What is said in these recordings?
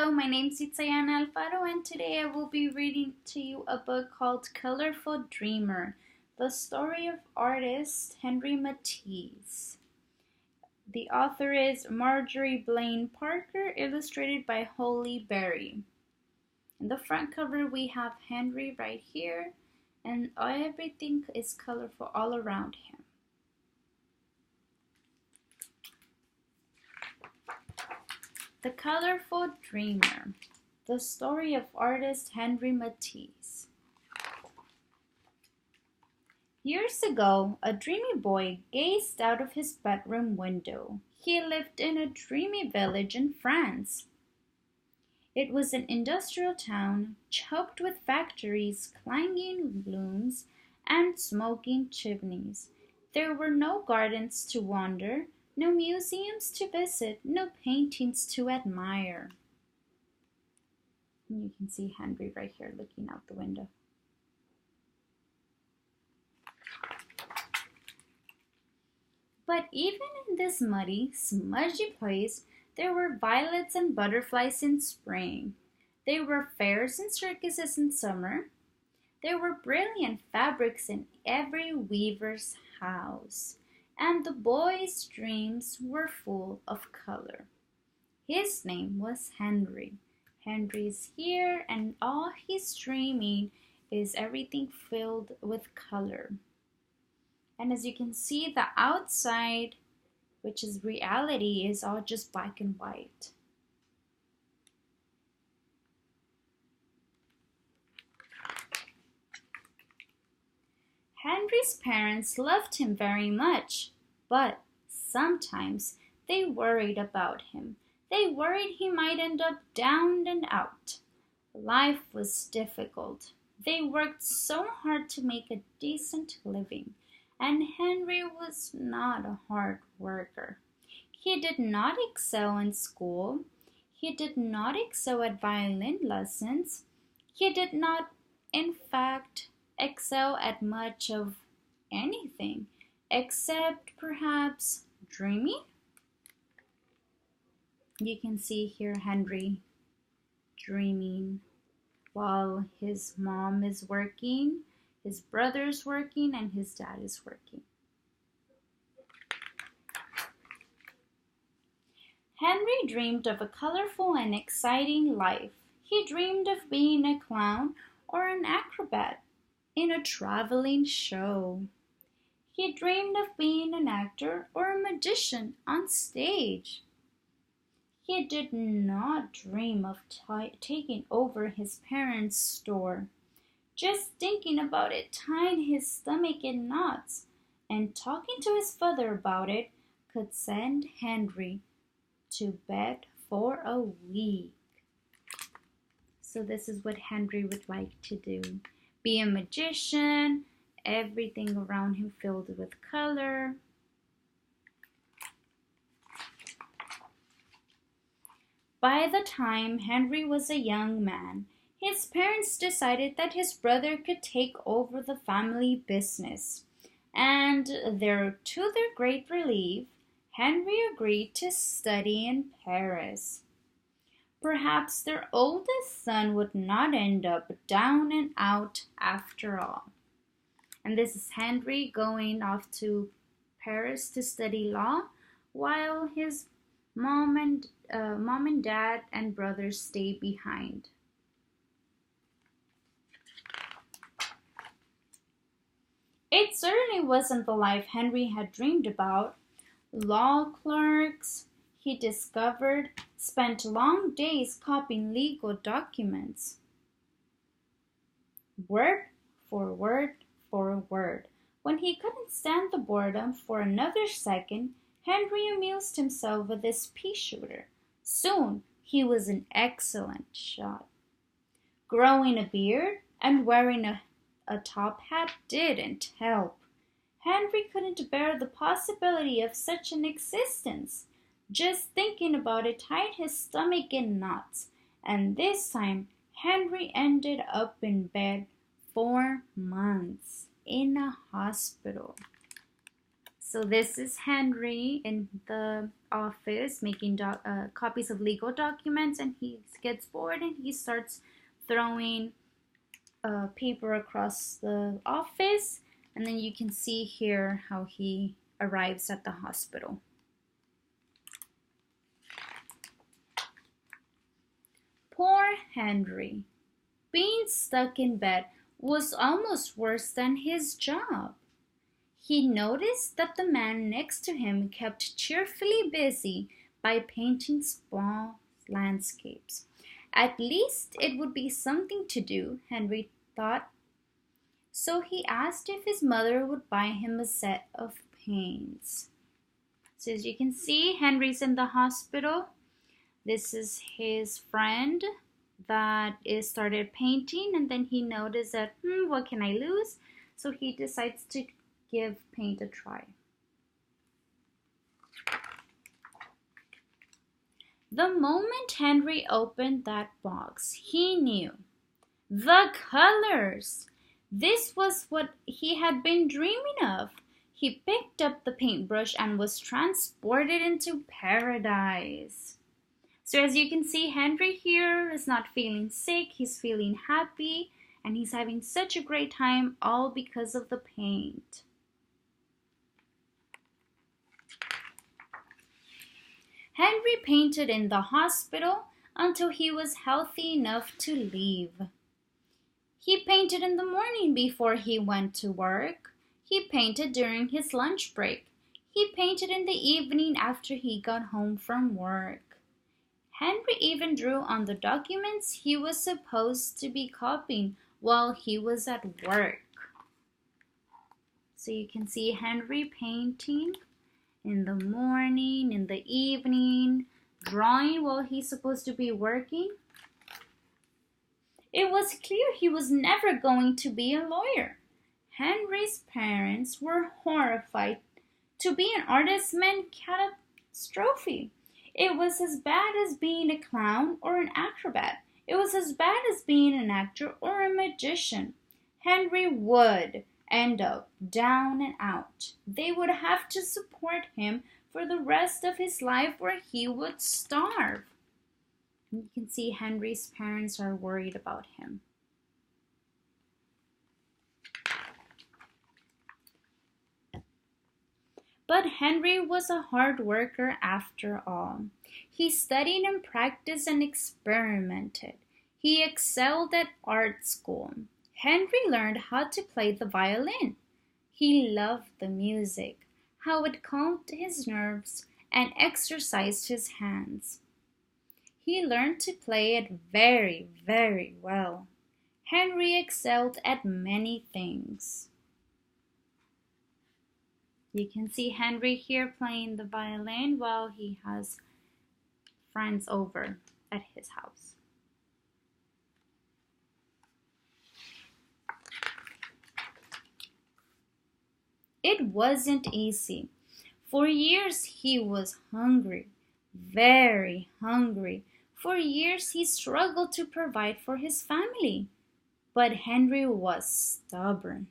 Hello, my name's Itzayana Alfaro, and today I will be reading to you a book called Colorful Dreamer, the story of artist Henri Matisse. The author is Marjorie Blaine Parker, illustrated by Holly Berry. In the front cover we have Henri right here, and everything is colorful all around him. The Colorful Dreamer, the story of artist Henri Matisse. Years ago, a dreamy boy gazed out of his bedroom window. He lived in a dreamy village in France. It was an industrial town, choked with factories, clanging looms, and smoking chimneys. There were no gardens to wander, no museums to visit, no paintings to admire. And you can see Henri right here looking out the window. But even in this muddy, smudgy place, there were violets and butterflies in spring. There were fairs and circuses in summer. There were brilliant fabrics in every weaver's house. And the boy's dreams were full of color. His name was Henri. Henri's here, and all he's dreaming is everything filled with color. And as you can see, the outside, which is reality, is all just black and white. Henri's parents loved him very much, but sometimes they worried about him. They worried he might end up down and out. Life was difficult. They worked so hard to make a decent living, and Henri was not a hard worker. He did not excel in school. He did not excel at violin lessons. He did not, in fact, excel at much of anything, except perhaps dreaming. You can see here Henri dreaming while his mom is working, his brother's working, and his dad is working. Henri dreamed of a colorful and exciting life. He dreamed of being a clown or an acrobat in a traveling show. He dreamed of being an actor or a magician on stage. He did not dream of taking over his parents' store. Just thinking about it tied his stomach in knots, and talking to his father about it could send Henri to bed for a week. So this is what Henri would like to do. Be a magician, everything around him filled with color. By the time Henri was a young man, his parents decided that his brother could take over the family business. And to their great relief, Henri agreed to study in Paris. Perhaps their oldest son would not end up down and out after all. And this is Henri going off to Paris to study law, while his mom and dad and brothers stay behind. It certainly wasn't the life Henri had dreamed about. Law clerks, he discovered, spent long days copying legal documents, word for word for word. When he couldn't stand the boredom for another second, Henri amused himself with his pea shooter. Soon he was an excellent shot. Growing a beard and wearing a top hat didn't help. Henri couldn't bear the possibility of such an existence. Just thinking about it tied his stomach in knots, and this time Henri ended up in bed 4 months in a hospital. So this is Henri in the office making copies of legal documents, and he gets bored and he starts throwing paper across the office. And then you can see here how he arrives at the hospital. Poor Henri. Being stuck in bed was almost worse than his job. He noticed that the man next to him kept cheerfully busy by painting small landscapes. At least it would be something to do, Henri thought. So he asked if his mother would buy him a set of paints. So as you can see, Henri's in the hospital. This is his friend that started painting, and then he noticed that, what can I lose? So he decides to give paint a try. The moment Henri opened that box, he knew. The colors! This was what he had been dreaming of. He picked up the paintbrush and was transported into paradise. So as you can see, Henri here is not feeling sick, he's feeling happy, and he's having such a great time, all because of the paint. Henri painted in the hospital until he was healthy enough to leave. He painted in the morning before he went to work. He painted during his lunch break. He painted in the evening after he got home from work. Henri even drew on the documents he was supposed to be copying while he was at work. So you can see Henri painting in the morning, in the evening, drawing while he's supposed to be working. It was clear he was never going to be a lawyer. Henri's parents were horrified. To be an artist meant catastrophe. It was as bad as being a clown or an acrobat. It was as bad as being an actor or a magician. Henri would end up down and out. They would have to support him for the rest of his life, where he would starve. You can see Henri's parents are worried about him. But Henri was a hard worker after all. He studied and practiced and experimented. He excelled at art school. Henri learned how to play the violin. He loved the music, how it calmed his nerves and exercised his hands. He learned to play it very, very well. Henri excelled at many things. You can see Henri here playing the violin while he has friends over at his house. It wasn't easy. For years he was hungry, very hungry. For years he struggled to provide for his family. But Henri was stubborn.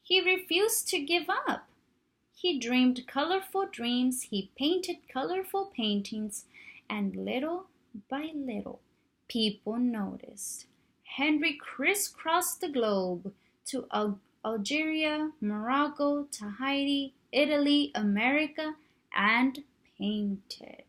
He refused to give up. He dreamed colorful dreams, he painted colorful paintings, and little by little, people noticed. Henri crisscrossed the globe to Algeria, Morocco, Tahiti, Italy, America, and painted.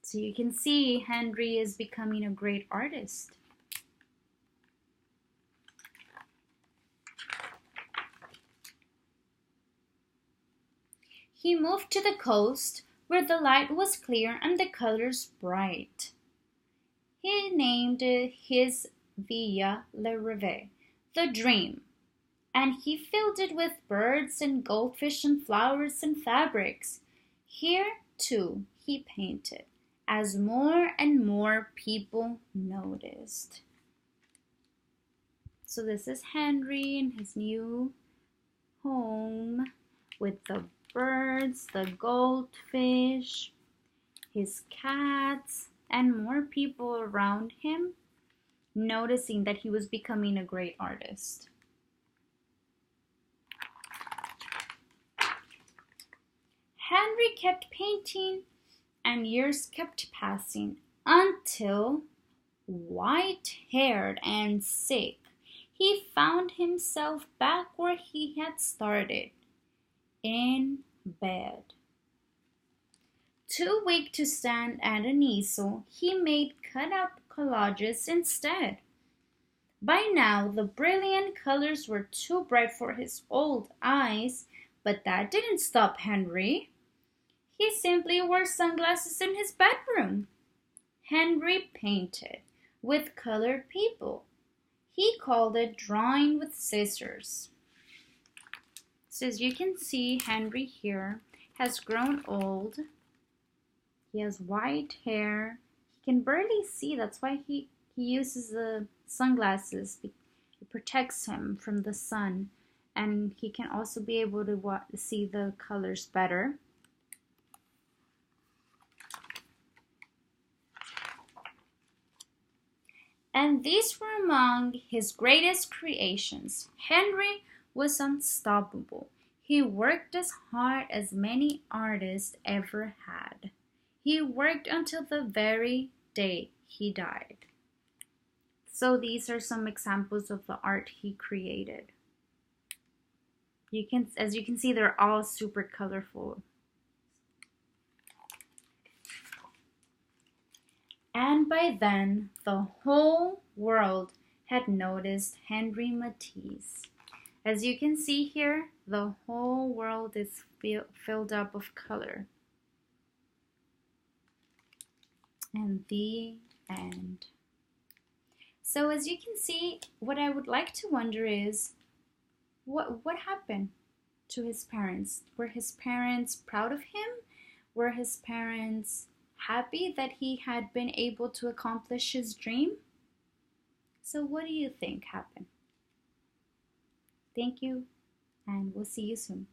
So you can see Henri is becoming a great artist. He moved to the coast where the light was clear and the colors bright. He named his Villa Le Rêve, the dream, and he filled it with birds and goldfish and flowers and fabrics. Here, too, he painted, as more and more people noticed. So this is Henri in his new home with the birds, the goldfish, his cats, and more people around him, noticing that he was becoming a great artist. Henri kept painting, and years kept passing until, white-haired and sick, he found himself back where he had started, in bed. Too weak to stand at an easel, he made cutout collages instead. By now, the brilliant colors were too bright for his old eyes, but that didn't stop Henri. He simply wore sunglasses in his bedroom. Henri painted with colored people. He called it drawing with scissors. So as you can see, Henri here has grown old. He has white hair. He can barely see. That's why he uses the sunglasses. It protects him from the sun. And he can also be able to see the colors better. And these were among his greatest creations. Henri was unstoppable. He worked as hard as many artists ever had. He worked until the very day he died. So these are some examples of the art he created. As you can see, they're all super colorful. And by then, the whole world had noticed Henri Matisse. As you can see here, the whole world is filled up of color. And the end. So as you can see, what I would like to wonder is, what happened to his parents? Were his parents proud of him? Were his parents happy that he had been able to accomplish his dream? So what do you think happened? Thank you, and we'll see you soon.